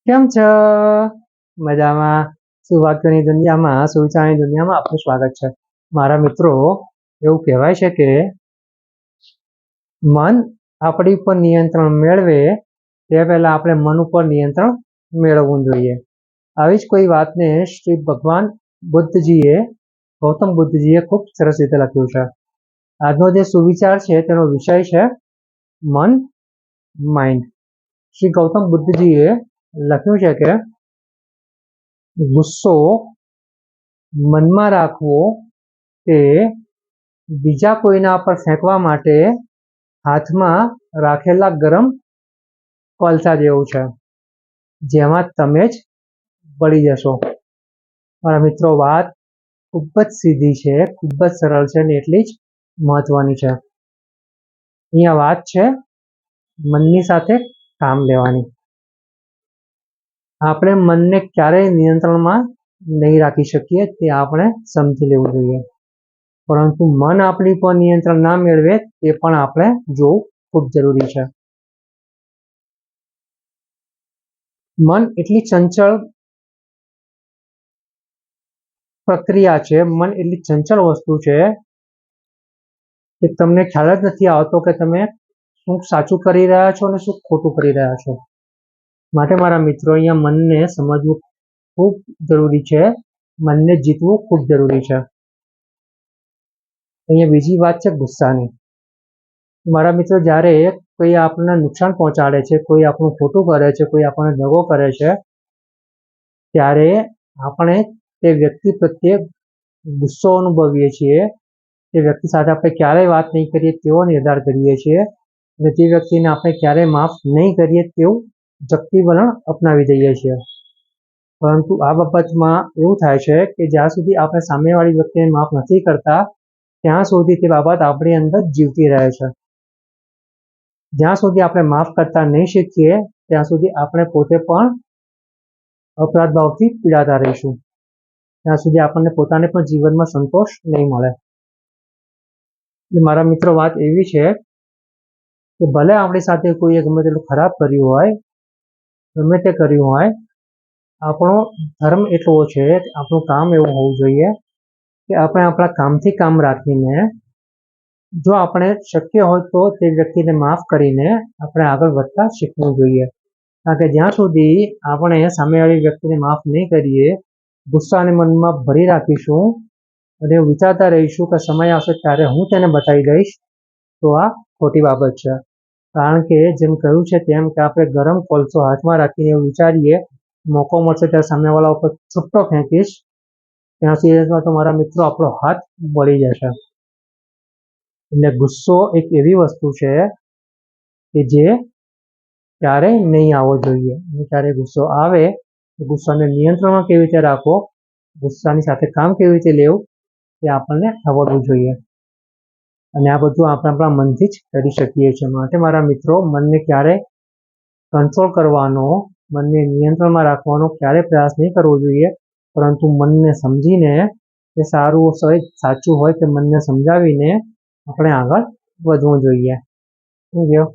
કેમ છો? મજામાં? સુવાક્યોની દુનિયામાં, સુવિચારની દુનિયામાં આપનું સ્વાગત છે. મારા મિત્રો, એવું કહેવાય છે કે મન આપણી ઉપર નિયંત્રણ મેળવે તે પહેલા આપણે મન ઉપર નિયંત્રણ મેળવવું જોઈએ. આવી જ કોઈ વાતને શ્રી ભગવાન બુદ્ધજીએ, ગૌતમ બુદ્ધજીએ ખૂબ સરસ રીતે લખ્યું છે. આજનો જે સુવિચાર છે તેનો વિષય છે મન, માઇન્ડ. શ્રી ગૌતમ બુદ્ધજીએ લખ્યું છે કે ગુસ્સો મનમાં રાખવો તે બીજા કોઈના પર ફેંકવા માટે હાથમાં રાખેલા ગરમ કોલસા જેવું છે, જેમાં તમે જ બળી જશો. મારા મિત્રો, વાત ખૂબ જ સીધી છે, ખૂબ જ સરળ છે અને એટલી જ મહત્વની છે. અહીંયા વાત છે મનની સાથે કામ લેવાની. આપણે મનને ક્યારેય નિયંત્રણમાં નહીં રાખી શકીએ, તે આપણે સમજી લેવું જોઈએ. પરંતુ મન આપણી પર નિયંત્રણ ના મેળવે તે પણ આપણે જોવું ખૂબ જરૂરી છે. મન એટલી ચંચળ પ્રક્રિયા છે, મન એટલી ચંચળ વસ્તુ છે કે તમને ખ્યાલ જ નથી આવતો કે તમે શું સાચું કરી રહ્યા છો અને શું ખોટું કરી રહ્યા છો. માટે મારા મિત્રો, અહીંયા મનને સમજવું ખૂબ જરૂરી છે, મનને જીતવું ખૂબ જરૂરી છે. અહીંયા બીજી વાત છે ગુસ્સાની. મારા મિત્રો, જ્યારે કોઈ આપણને નુકસાન પહોંચાડે છે, કોઈ આપણું ખોટું કરે છે, કોઈ આપણને દગો કરે છે, ત્યારે આપણે તે વ્યક્તિ પ્રત્યે ગુસ્સો અનુભવીએ છીએ. તે વ્યક્તિ સાથે આપણે ક્યારેય વાત નહીં કરીએ તેવો નિર્ધાર કરીએ છીએ અને તે વ્યક્તિને આપણે ક્યારેય માફ નહીં કરીએ તેવું જપ્તી વલણ અપનાવી દઈએ છીએ. પરંતુ આ બાબતમાં એવું થાય છે કે જ્યાં સુધી આપણે સામેવાળી વ્યક્તિને માફ નથી કરતા ત્યાં સુધી તે બાબત આપણી અંદર જીવતી રહે છે. જ્યાં સુધી આપણે માફ કરતા નહીં શીખીએ ત્યાં સુધી આપણે પોતે પણ અપરાધ ભાવથી પીડાતા રહીશું. ત્યાં સુધી આપણને પોતાને પણ જીવનમાં સંતોષ નહીં મળે. મારા મિત્રો, વાત એવી છે કે ભલે આપણી સાથે કોઈએ ગમે તેટલું ખરાબ કર્યું હોય, ગમે તે કર્યું હોય, આપણો ધર્મ એટલો છે, આપણું કામ એવું હોવું જોઈએ કે આપણે આપણા કામથી કામ રાખીને જો આપણે શક્ય હોય તો તે વ્યક્તિને માફ કરીને આપણે આગળ વધતા શીખવું જોઈએ. કારણ કે જ્યાં સુધી આપણે સામેવાળી વ્યક્તિને માફ નહીં કરીએ, ગુસ્સાને મનમાં ભરી રાખીશું અને વિચારતા રહીશું કે સમય આવશે ત્યારે હું તેને બતાવી દઈશ, તો આ ખોટી બાબત છે. કારણ કે જેમ કહ્યું છે તેમ કે આપણે ગરમ કોલસો હાથમાં રાખીને એવું વિચારીએ મોકો મળશે ત્યારે સામેવાળા ઉપર છૂટ્ટો ફેંકીશ, ત્યાં સુધીમાં તો મારા મિત્રો આપણો હાથ બળી જશે. એટલે ગુસ્સો એક એવી વસ્તુ છે કે જે ક્યારેય નહીં આવવો જોઈએ. જ્યારે ગુસ્સો આવે તો ગુસ્સાને નિયંત્રણમાં કેવી રીતે રાખવો, ગુસ્સાની સાથે કામ કેવી રીતે લેવું તે આપણને આવડવું જોઈએ. અને આ બધું આપણે આપણા મનથી જ કરી શકીએ છીએ. માટે મારા મિત્રો, મનને ક્યારેય કંટ્રોલ કરવાનો, મનને નિયંત્રણમાં રાખવાનો ક્યારેય પ્રયાસ નહીં કરવો જોઈએ, પરંતુ મનને સમજીને એ સારું હોય, સાચું હોય તે મનને સમજાવીને આપણે આગળ વધવું જોઈએ. Thank you.